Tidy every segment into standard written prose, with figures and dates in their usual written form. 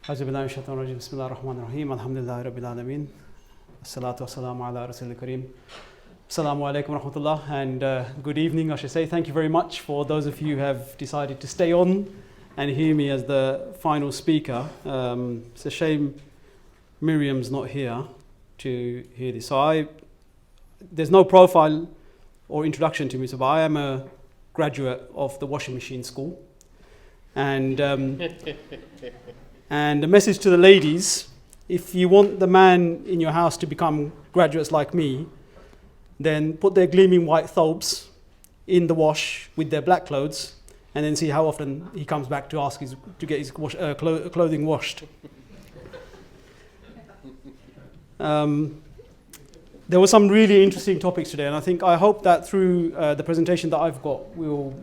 أعوذ بالله من الشيطان الرجيم بسم الله الرحمن الرحيم الحمد لله رب العالمين الصلاة والسلام على رسول الكريم Assalamu alaikum wa rahmatullah and good evening I should say. Thank you very much for those of you who have decided to stay on and hear me as the final speaker. It's a shame Miriam's not here to hear this. There's no profile or introduction to me, but I am a graduate of the washing machine school. And and the message to the ladies, if you want the man in your house to become graduates like me, then put their gleaming white thobes in the wash with their black clothes and then see how often he comes back to ask to get his clothing washed. There were some really interesting topics today, and I hope that through the presentation that I've got, we'll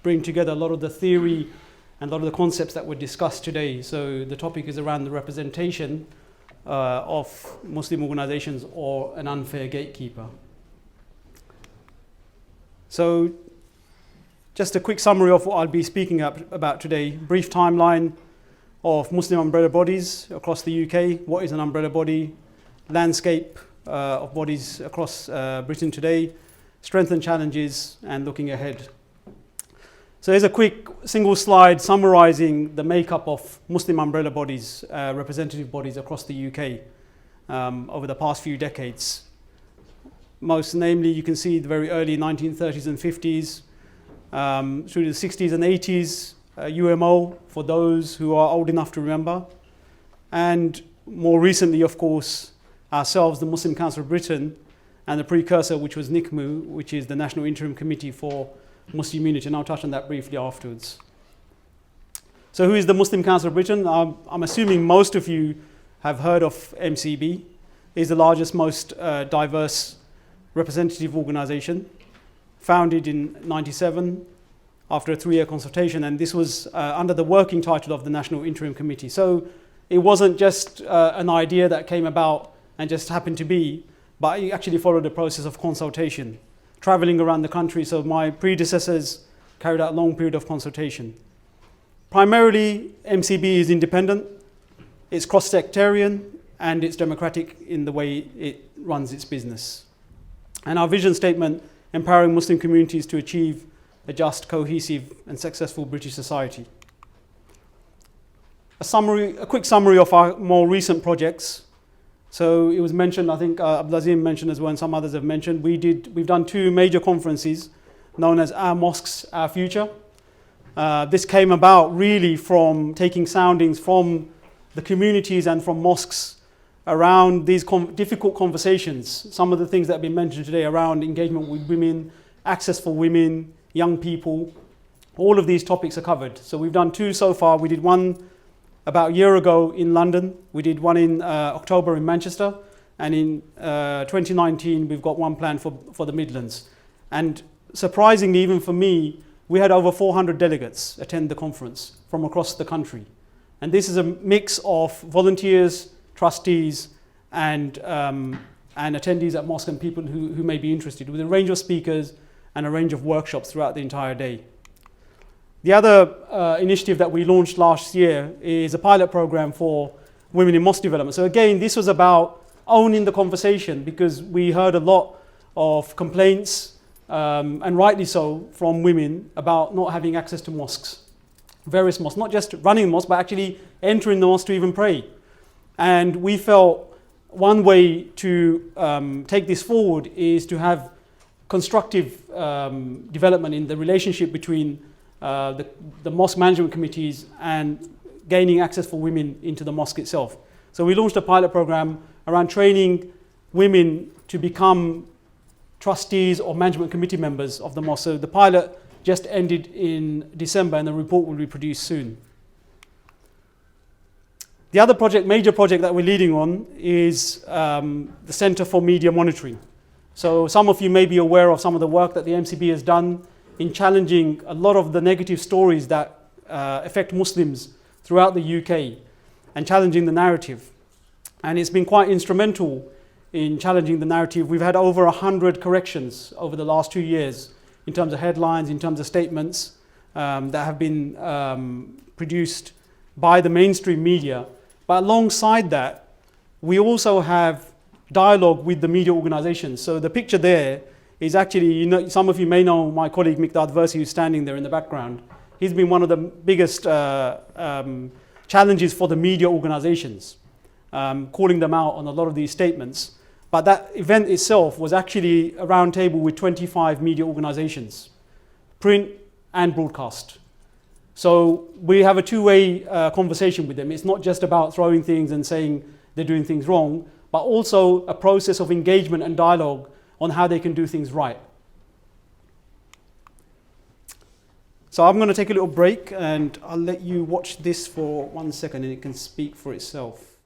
bring together a lot of the theory and a lot of the concepts that were discussed today. So the topic is around the representation of Muslim organizations or an unfair gatekeeper. So just a quick summary of what I'll be speaking about today. Brief timeline of Muslim umbrella bodies across the UK. What is an umbrella body? Landscape of bodies across Britain today. Strengths and challenges, and looking ahead. So here's a quick single slide summarizing the makeup of Muslim umbrella bodies, representative bodies across the UK over the past few decades. Most namely, you can see the very early 1930s and 50s, through the 60s and 80s, UMO, for those who are old enough to remember. And more recently, of course, ourselves, the Muslim Council of Britain, and the precursor, which was NICMU, which is the National Interim Committee for Muslim Unity, and I'll touch on that briefly afterwards. So who is the Muslim Council of Britain? I'm assuming most of you have heard of MCB. It is the largest, most diverse representative organization, founded in 1997 after a 3-year consultation, and this was under the working title of the National Interim Committee. So it wasn't just an idea that came about and just happened to be, but it actually followed a process of consultation, traveling around the country. So my predecessors carried out a long period of consultation. Primarily, MCB is independent, it's cross-sectarian, and it's democratic in the way it runs its business. And our vision statement, empowering Muslim communities to achieve a just, cohesive, and successful British society. A quick summary of our more recent projects. So it was mentioned, I think Abdulazim mentioned as well, and some others have mentioned, we've done 2 major conferences known as Our Mosques, Our Future. This came about really from taking soundings from the communities and from mosques around these difficult conversations. Some of the things that have been mentioned today around engagement with women, access for women, young people, all of these topics are covered. So we've done 2 so far. We did one about a year ago in London. We did one in October in Manchester. And in 2019, we've got one planned for the Midlands. And surprisingly, even for me, we had over 400 delegates attend the conference from across the country. And this is a mix of volunteers, trustees, and attendees at mosque, and people who may be interested, with a range of speakers and a range of workshops throughout the entire day. The other initiative that we launched last year is a pilot program for women in mosque development. So again, this was about owning the conversation, because we heard a lot of complaints, and rightly so, from women about not having access to mosques, various mosques, not just running mosques, but actually entering the mosque to even pray. And we felt one way to take this forward is to have constructive development in the relationship between the mosque management committees and gaining access for women into the mosque itself. So we launched a pilot program around training women to become trustees or management committee members of the mosque. So the pilot just ended in December, and the report will be produced soon. The other major project that we're leading on is the Centre for Media Monitoring. So some of you may be aware of some of the work that the MCB has done in challenging a lot of the negative stories that affect Muslims throughout the UK, and challenging the narrative. And it's been quite instrumental in challenging the narrative. We've had over 100 corrections over the last 2 years in terms of headlines, in terms of statements that have been produced by the mainstream media. But alongside that, we also have dialogue with the media organizations. So the picture there is actually, some of you may know my colleague Miqdad Versi, who's standing there in the background. He's been one of the biggest challenges for the media organizations, calling them out on a lot of these statements. But that event itself was actually a round table with 25 media organizations, print and broadcast. So we have a two-way conversation with them. It's not just about throwing things and saying they're doing things wrong, but also a process of engagement and dialogue on how they can do things right. So I'm going to take a little break and I'll let you watch this for 1 second and it can speak for itself.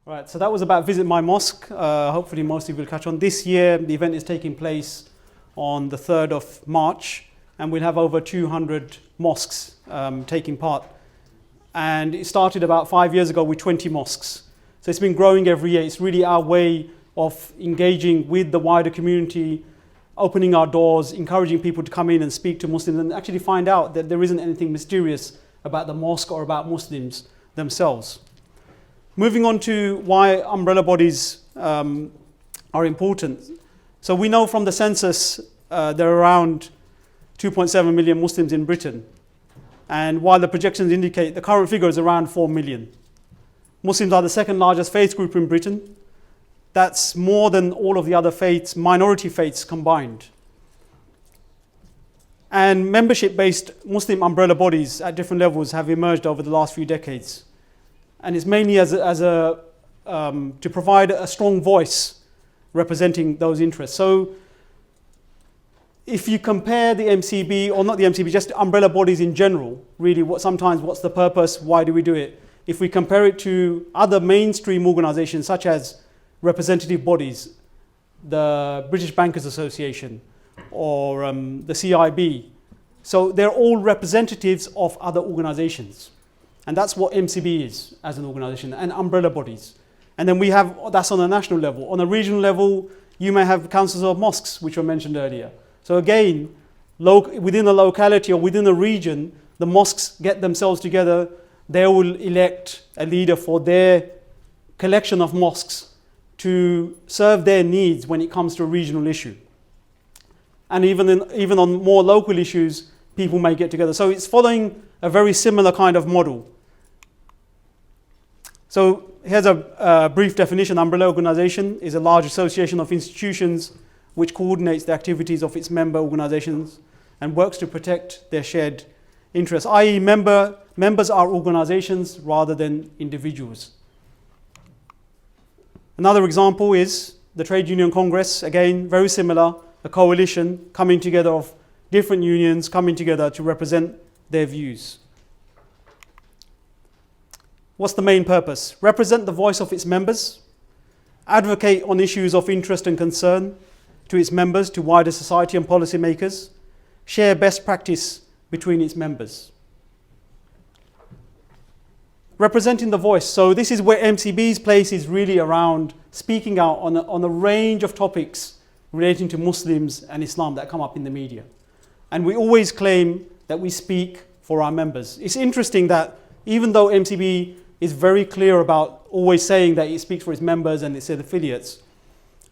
All right, so that was about Visit My Mosque. Hopefully most of you will catch on. This year, the event is taking place on the 3rd of March, and we'll have over 200 mosques taking part. And it started about 5 years ago with 20 mosques. So it's been growing every year. It's really our way of engaging with the wider community, opening our doors, encouraging people to come in and speak to Muslims and actually find out that there isn't anything mysterious about the mosque or about Muslims themselves. Moving on to why umbrella bodies are important. So we know from the census there are around 2.7 million Muslims in Britain. And while the projections indicate the current figure is around 4 million. Muslims are the second largest faith group in Britain. That's more than all of the other faiths, minority faiths combined. And membership-based Muslim umbrella bodies at different levels have emerged over the last few decades. And it's mainly to provide a strong voice representing those interests. So if you compare the MCB, or not the MCB, just umbrella bodies in general, really what's the purpose, why do we do it? If we compare it to other mainstream organizations such as representative bodies, the British Bankers Association or the CIB, so they're all representatives of other organizations. And that's what MCB is as an organization, and umbrella bodies. And then that's on a national level. On a regional level, you may have councils of mosques, which were mentioned earlier. So again, within a locality or within a region, the mosques get themselves together. They will elect a leader for their collection of mosques to serve their needs when it comes to a regional issue. And even on more local issues, people may get together. So it's following a very similar kind of model. So here's a brief definition. Umbrella organization is a large association of institutions which coordinates the activities of its member organizations and works to protect their shared interests, i.e. members are organizations rather than individuals. Another example is the Trade Union Congress, again, very similar, a coalition coming together of different unions coming together to represent their views. What's the main purpose? Represent the voice of its members, advocate on issues of interest and concern to its members, to wider society and policymakers, share best practice between its members. Representing the voice. So this is where MCB's place is really around speaking out on a range of topics relating to Muslims and Islam that come up in the media. And we always claim that we speak for our members. It's interesting that even though MCB is very clear about always saying that it speaks for its members and its affiliates,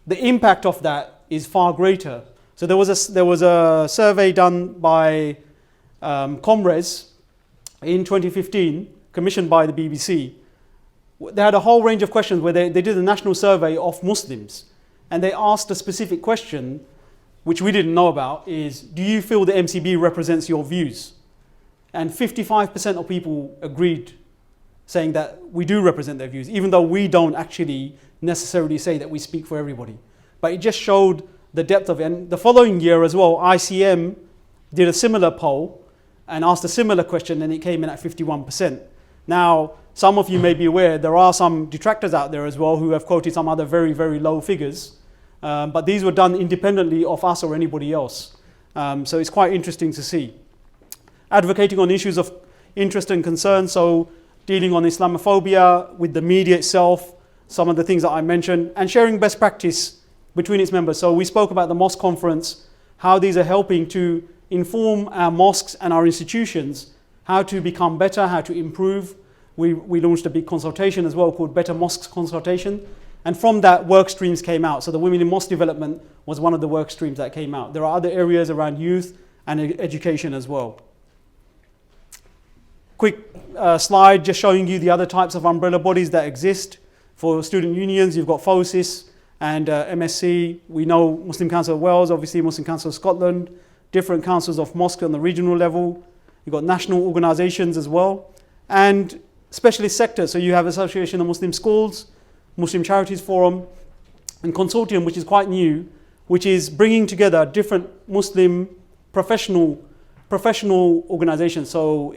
the impact of that is far greater. So there was a survey done by Comres in 2015, commissioned by the BBC. They had a whole range of questions where they did a national survey of Muslims, and they asked a specific question, which we didn't know about, is, do you feel the MCB represents your views? And 55% of people agreed, saying that we do represent their views, even though we don't actually necessarily say that we speak for everybody. But it just showed the depth of it. And the following year as well, ICM did a similar poll and asked a similar question, and it came in at 51%. Now, some of you may be aware, there are some detractors out there as well who have quoted some other very, very low figures. But these were done independently of us or anybody else. So it's quite interesting to see. Advocating on issues of interest and concern, so dealing on Islamophobia with the media itself, some of the things that I mentioned, and sharing best practice between its members. So we spoke about the mosque conference, how these are helping to inform our mosques and our institutions how to become better, how to improve. We launched a big consultation as well called Better Mosques Consultation. And from that, work streams came out. So the Women in Mosque Development was one of the work streams that came out. There are other areas around youth and education as well. Quick slide just showing you the other types of umbrella bodies that exist. For student unions, you've got FOSIS and MSC. We know Muslim Council of Wales, obviously Muslim Council of Scotland, different councils of mosque on the regional level. You've got national organisations as well. And specialist sectors. So you have Association of Muslim Schools, Muslim Charities Forum, and Consortium, which is quite new, which is bringing together different Muslim professional organisations. So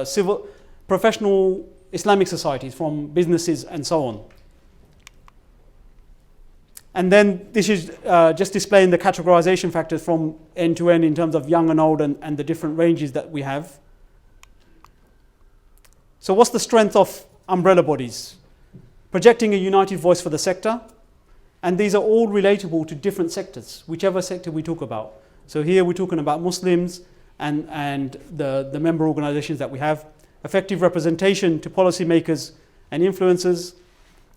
civil, professional Islamic societies from businesses and so on. And then this is just displaying the categorization factors from end to end in terms of young and old and the different ranges that we have. So what's the strength of umbrella bodies? Projecting a united voice for the sector, and these are all relatable to different sectors, whichever sector we talk about. So here we're talking about Muslims and the member organizations that we have, effective representation to policymakers and influencers,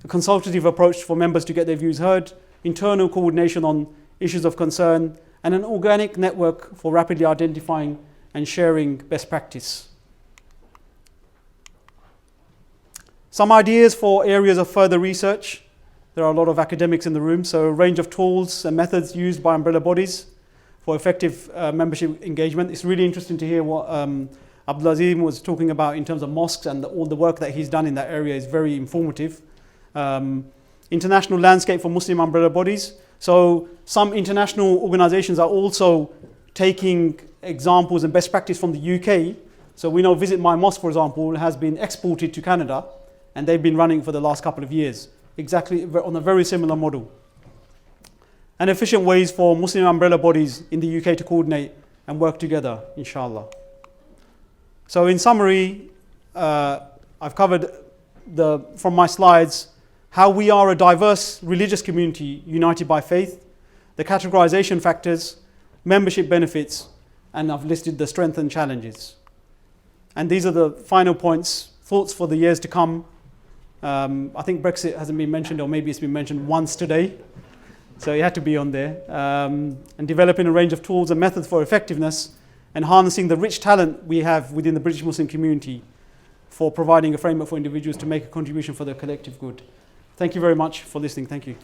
a consultative approach for members to get their views heard, internal coordination on issues of concern, and an organic network for rapidly identifying and sharing best practice. Some ideas for areas of further research. There are a lot of academics in the room, so a range of tools and methods used by umbrella bodies for effective membership engagement. It's really interesting to hear what Abdulazim was talking about in terms of mosques, and all the work that he's done in that area is very informative. International landscape for Muslim umbrella bodies. So some international organizations are also taking examples and best practice from the UK. So we know Visit My Mosque, for example, has been exported to Canada, and they've been running for the last couple of years, exactly on a very similar model. And efficient ways for Muslim umbrella bodies in the UK to coordinate and work together, inshallah. So in summary, I've covered from my slides how we are a diverse religious community united by faith, the categorization factors, membership benefits, and I've listed the strengths and challenges. And these are the final points, thoughts for the years to come. I think Brexit hasn't been mentioned, or maybe it's been mentioned once today, so it had to be on there. And developing a range of tools and methods for effectiveness, and harnessing the rich talent we have within the British Muslim community for providing a framework for individuals to make a contribution for the collective good. Thank you very much for listening. Thank you.